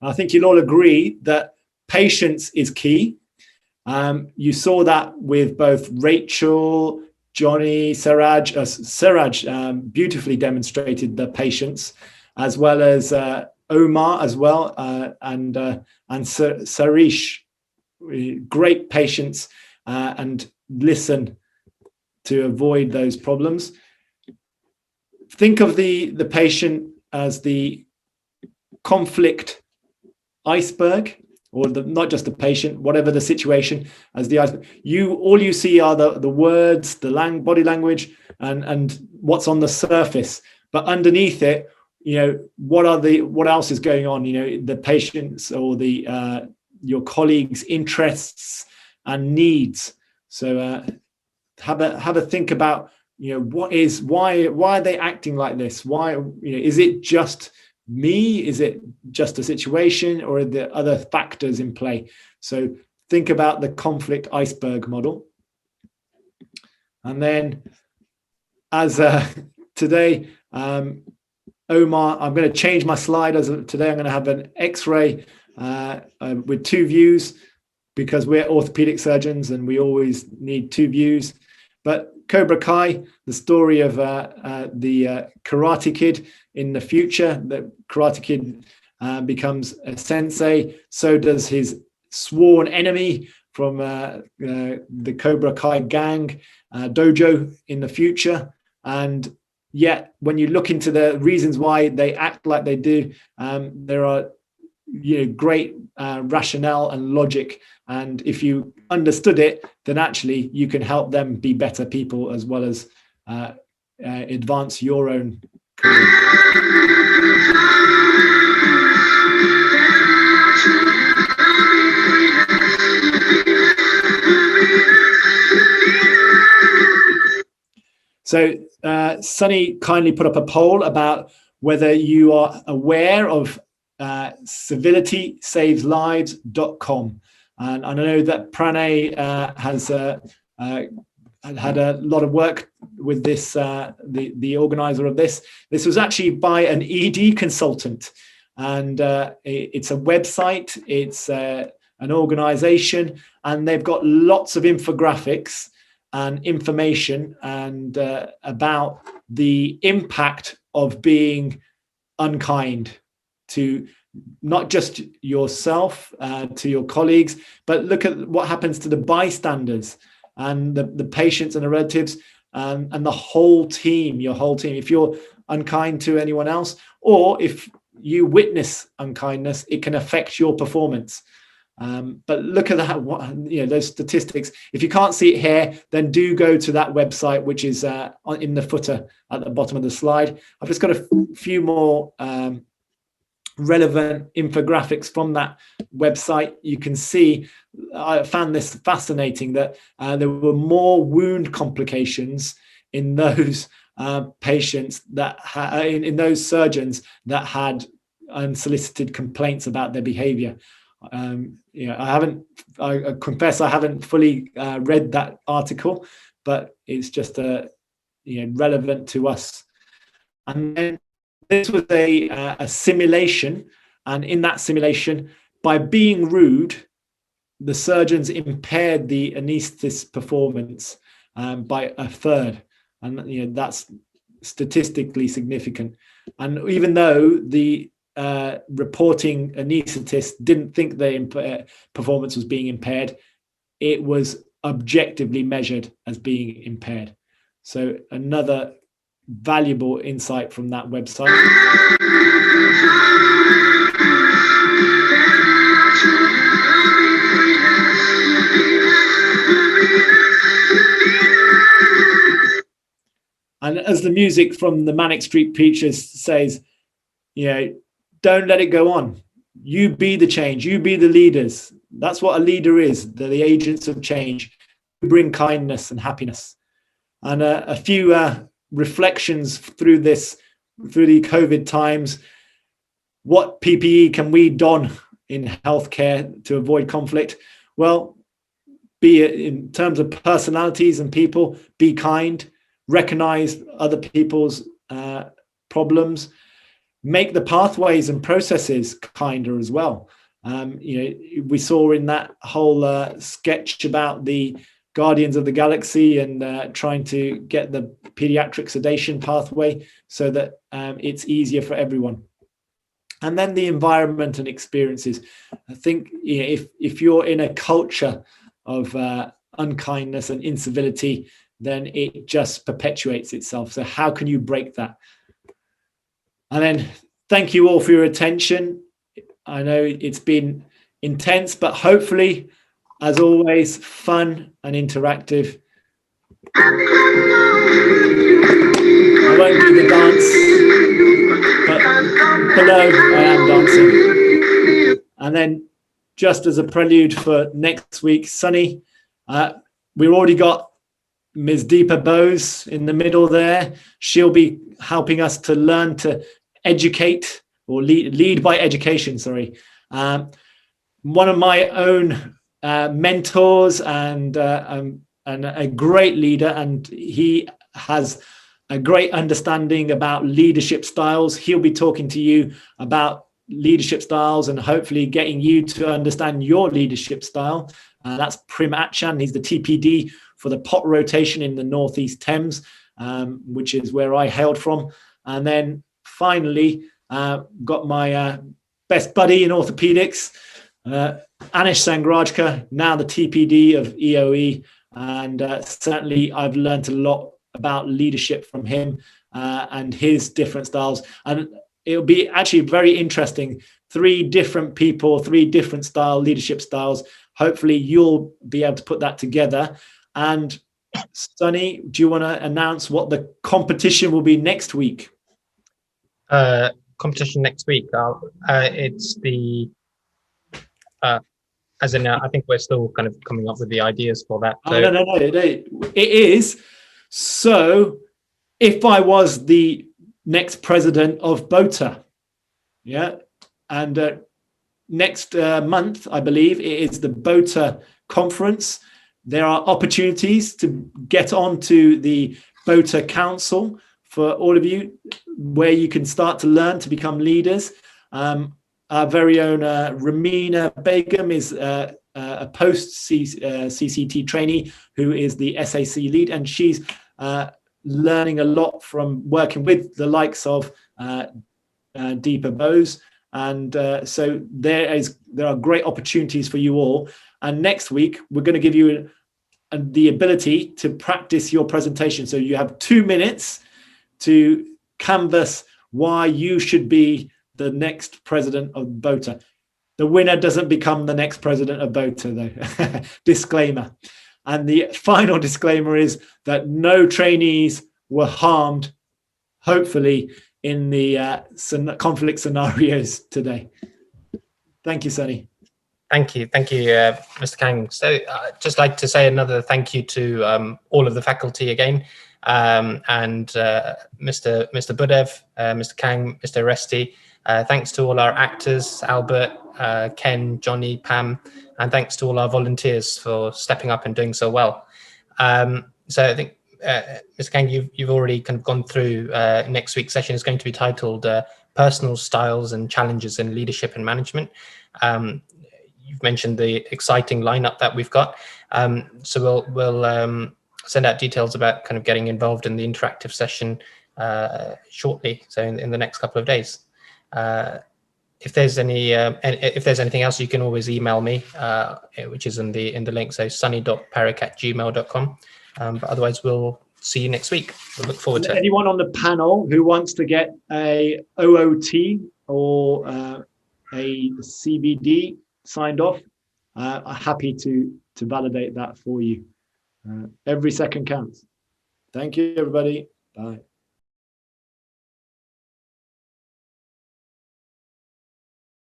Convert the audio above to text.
I think you'll all agree that patience is key. You saw that with both Rachel, Johnny, Siraj beautifully demonstrated the patience, as well as Omar as well, and Sarish. Great patience and listen to avoid those problems. Think of the patient as the conflict iceberg, or not just the patient, whatever the situation, as the iceberg. All you see are the words, the body language, and what's on the surface. But underneath it, what else is going on? The patient's or your colleagues' interests and needs. So have a think about why are they acting like this? Why is it just me? Is it just a situation, or are there other factors in play? So think about the conflict iceberg model. And then as today, Omar, I'm going to change my slide. As of today, I'm going to have an X-ray with two views, because we're orthopedic surgeons and we always need two views. But Cobra Kai, the story of the Karate Kid in the future, the Karate Kid becomes a sensei. So does his sworn enemy from the Cobra Kai gang dojo in the future. And yet, when you look into the reasons why they act like they do, there are great rationale and logic. And if you understood it, then actually you can help them be better people, as well as advance your own career. So Sunny kindly put up a poll about whether you are aware of civilitysaveslives.com. And I know that Pranay has had a lot of work with this, the organizer of this. This was actually by an ED consultant. And it's a website, it's an organization, and they've got lots of infographics and information and about the impact of being unkind to not just yourself, to your colleagues, but look at what happens to the bystanders and the patients and the relatives, and the whole team, your whole team. If you're unkind to anyone else, or if you witness unkindness, it can affect your performance. But look at that, those statistics. If you can't see it here, then do go to that website, which is in the footer at the bottom of the slide. I've just got a few more relevant infographics from that website. You can see, I found this fascinating, that there were more wound complications in those patients that in those surgeons that had unsolicited complaints about their behavior. I confess I haven't fully read that article, but it's just relevant to us. And then this was a simulation, and in that simulation, by being rude, the surgeons impaired the anaesthetist performance by a third, and that's statistically significant. And even though the reporting anaesthetist didn't think the performance was being impaired, it was objectively measured as being impaired. So another valuable insight from that website. And as the music from the Manic Street Preachers says, don't let it go on. You be the change. You be the leaders. That's what a leader is. They're the agents of change who bring kindness and happiness. And a few reflections through the COVID times. What PPE can we don in healthcare to avoid conflict? Well, be it in terms of personalities and people, be kind, recognize other people's problems, make the pathways and processes kinder as well. We saw in that whole sketch about the Guardians of the Galaxy and trying to get the pediatric sedation pathway so that it's easier for everyone. And then the environment and experiences. I think if you're in a culture of unkindness and incivility, then it just perpetuates itself. So how can you break that? And then thank you all for your attention. I know it's been intense, but hopefully, as always, fun and interactive. I won't do the dance, but below I am dancing. And then just as a prelude for next week, Sunny, we've already got Ms. Deepa Bose in the middle there. She'll be helping us to learn to educate or lead by education, sorry. One of my own mentors and a great leader, and he has a great understanding about leadership styles. He'll be talking to you about leadership styles and hopefully getting you to understand your leadership style. That's Prim Achan. He's the TPD for the pot rotation in the Northeast Thames, which is where I hailed from. And then finally, got my best buddy in orthopedics, Anish Sangrajka, now the TPD of EOE. And certainly I've learned a lot about leadership from him and his different styles. And it'll be actually very interesting. 3 different people, 3 different leadership styles. Hopefully you'll be able to put that together. And Sunny, do you want to announce what the competition will be next week? Competition next week. It's the as in I think we're still kind of coming up with the ideas for that. So. No. It is. So if I was the next president of BOTA, yeah, and next month, I believe, it is the BOTA conference. There are opportunities to get onto the BOTA Council for all of you, where you can start to learn to become leaders. Our very own Ramina Begum is a post-CCT trainee who is the SAC lead, and she's learning a lot from working with the likes of Deepa Bose. And so there are great opportunities for you all. And next week, we're going to give you the ability to practice your presentation. So you have 2 minutes to canvass why you should be the next president of BOTA. The winner doesn't become the next president of BOTA, though. Disclaimer. And the final disclaimer is that no trainees were harmed, hopefully, in the conflict scenarios today. Thank you, Sunny. Thank you, Mr. Kang. So I'd just like to say another thank you to all of the faculty again, and Mr. Budev, Mr. Kang, Mr. Resti. Thanks to all our actors, Albert, Ken, Johnny, Pam, and thanks to all our volunteers for stepping up and doing so well. So I think, Mr. Kang, you've already kind of gone through next week's session is going to be titled Personal Styles and Challenges in Leadership and Management. You've mentioned the exciting lineup that we've got. So we'll send out details about kind of getting involved in the interactive session shortly, so in the next couple of days. If there's anything else, you can always email me, which is in the link. So sunny.parik@gmail.com. But otherwise, we'll see you next week. We'll look forward to it. Anyone on the panel who wants to get a OOT or a CBD signed off, I'm happy to validate that for you. Every second counts. Thank you, everybody. Bye.